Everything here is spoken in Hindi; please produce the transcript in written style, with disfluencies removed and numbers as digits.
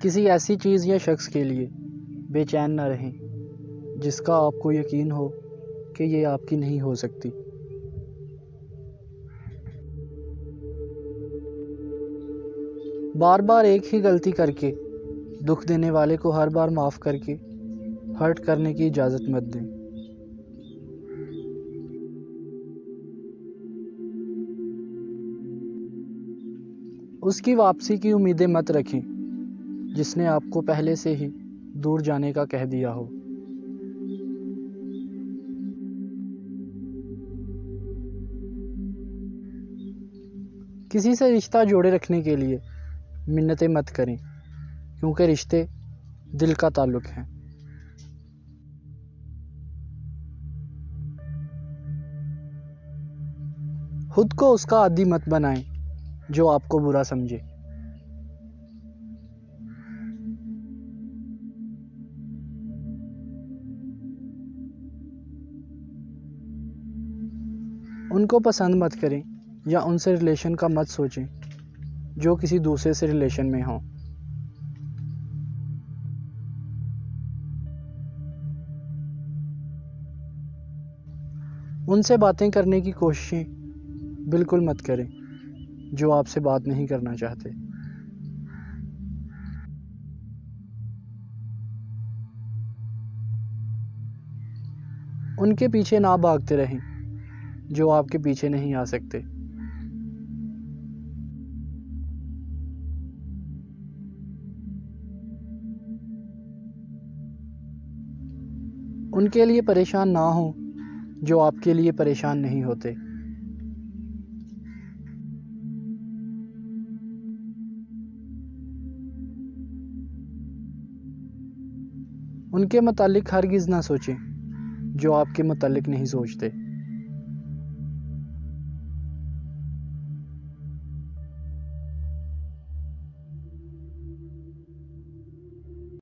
किसी ऐसी चीज़ या शख्स के लिए बेचैन न रहें जिसका आपको यकीन हो कि ये आपकी नहीं हो सकती। बार बार एक ही गलती करके दुख देने वाले को हर बार माफ़ करके हर्ट करने की इजाज़त मत दें। उसकी वापसी की उम्मीदें मत रखें जिसने आपको पहले से ही दूर जाने का कह दिया हो। किसी से रिश्ता जोड़े रखने के लिए मिन्नतें मत करें क्योंकि रिश्ते दिल का ताल्लुक है। खुद को उसका आदी मत बनाएं जो आपको बुरा समझे। उनको पसंद मत करें या उनसे रिलेशन का मत सोचें जो किसी दूसरे से रिलेशन में हों। उनसे बातें करने की कोशिशें बिल्कुल मत करें जो आपसे बात नहीं करना चाहते। उनके पीछे ना भागते रहें जो आपके पीछे नहीं आ सकते। उनके लिए परेशान ना हो जो आपके लिए परेशान नहीं होते। उनके मुतालिक हरगिज़ ना सोचें जो आपके मुतालिक नहीं सोचते।